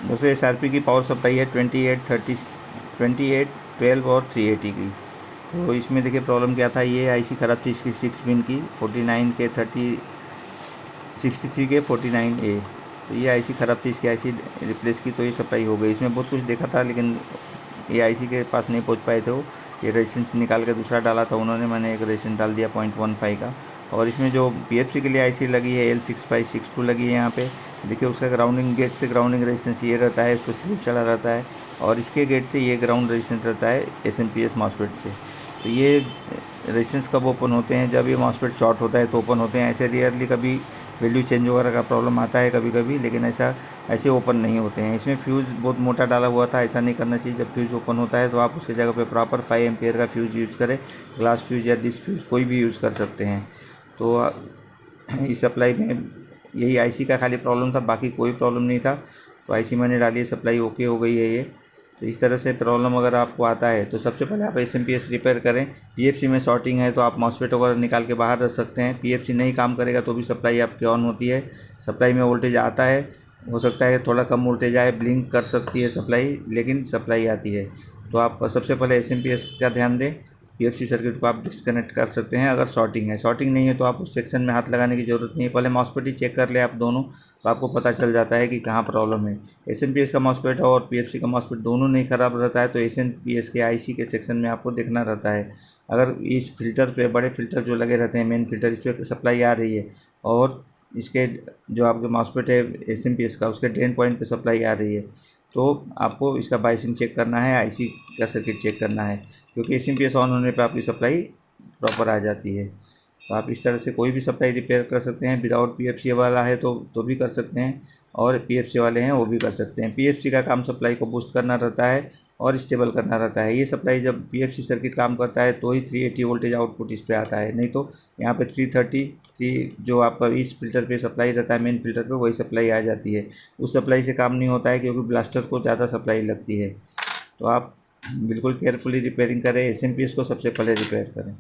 दोस्तों SRP की power supply है 28, 12 और 380 की। तो इसमें देखिए प्रॉब्लम क्या था, ये आईसी ख़राब थी इसकी 6 पिन की 49 के 63 के 49A। तो ये आईसी ख़राब थी, इसकी आईसी रिप्लेस की तो ये सप्लाई हो गई। इसमें बहुत कुछ देखा था लेकिन ये आईसी के पास नहीं पहुंच पाए थे वो। ये रेजिस्टेंस निकाल के दूसरा डाला था उन्होंने, मैंने एक रेजिस्टेंस डाल दिया 0.15 का। और इसमें जो PFC के लिए आईसी लगी है L6562 लगी है यहाँ पे। देखिए उसका ग्राउंडिंग गेट से ग्राउंडिंग रेजिस्टेंस ये रहता है, इस पर स्लिप चला रहता है। और इसके गेट से ये ग्राउंड रेजिस्टेंस रहता है SMPS मॉसफेट से। तो ये रेजिस्टेंस कब ओपन होते हैं, जब ये मॉसफेट शॉर्ट होता है तो ओपन होते हैं। ऐसे रियरली कभी वैल्यू चेंज वगैरह का प्रॉब्लम आता है कभी कभी, लेकिन ऐसे ओपन नहीं होते हैं। इसमें फ्यूज़ बहुत मोटा डाला हुआ था, ऐसा नहीं करना चाहिए। जब फ्यूज़ ओपन होता है तो आप उसकी जगह पे प्रॉपर 5 एम्पियर का फ्यूज़ यूज़ करें। ग्लास फ्यूज़ या डिस्क फ्यूज़ कोई भी यूज़ कर सकते हैं। तो इस सप्लाई में यही आईसी का खाली प्रॉब्लम था, बाकी कोई प्रॉब्लम नहीं था। तो आईसी मैंने डाली, सप्लाई ओके हो गई है ये। तो इस तरह से प्रॉब्लम अगर आपको आता है तो सबसे पहले आप SMPS रिपेयर करें। PFC में शॉर्टिंग है तो आप मॉसफेट वगैरह निकाल के बाहर रख सकते हैं। PFC नहीं काम करेगा तो भी सप्लाई आपकी ऑन होती है। सप्लाई में वोल्टेज आता है, हो सकता है थोड़ा कम वोल्टेज आए, ब्लिंक कर सकती है सप्लाई, लेकिन सप्लाई आती है। तो आप सबसे पहले SMPS का ध्यान दें। PFC सर्किट को आप डिस्कनेक्ट कर सकते हैं अगर शॉर्टिंग है। शॉर्टिंग नहीं है तो आप उस सेक्शन में हाथ लगाने की ज़रूरत नहीं है। पहले मॉसफेट ही चेक कर ले आप दोनों, तो आपको पता चल जाता है कि कहाँ प्रॉब्लम है। SMPS का मॉसफेट और PFC का मॉसफेट दोनों नहीं ख़राब रहता है तो SMPS के IC के सेक्शन में आपको देखना रहता है। अगर इस फिल्टर पे, बड़े फिल्टर जो लगे रहते हैं मेन फिल्टर, इस पर सप्लाई आ रही है और इसके जो आपके मॉसफेट है SMPS का, उसके ड्रेन पॉइंट पे सप्लाई आ रही है, तो आपको इसका बाइसिंग चेक करना है, IC का सर्किट चेक करना है। क्योंकि SMPS ऑन होने पे आपकी सप्लाई प्रॉपर आ जाती है। तो आप इस तरह से कोई भी सप्लाई रिपेयर कर सकते हैं। विदाउट PFC वाला है तो भी कर सकते हैं, और PFC वाले हैं वो भी कर सकते हैं। PFC का काम सप्लाई को बूस्ट करना रहता है और स्टेबल करना रहता है। ये सप्लाई जब PFC सर्किट काम करता है तो ही 380 वोल्टेज आउटपुट इस पर आता है, नहीं तो यहाँ पे 333 जो आपका इस फिल्टर पे सप्लाई रहता है मेन फिल्टर पे, वही सप्लाई आ जाती है। उस सप्लाई से काम नहीं होता है क्योंकि ब्लास्टर को ज़्यादा सप्लाई लगती है। तो आप बिल्कुल केयरफुली रिपेयरिंग करें, SMPS को सबसे पहले रिपेयर करें।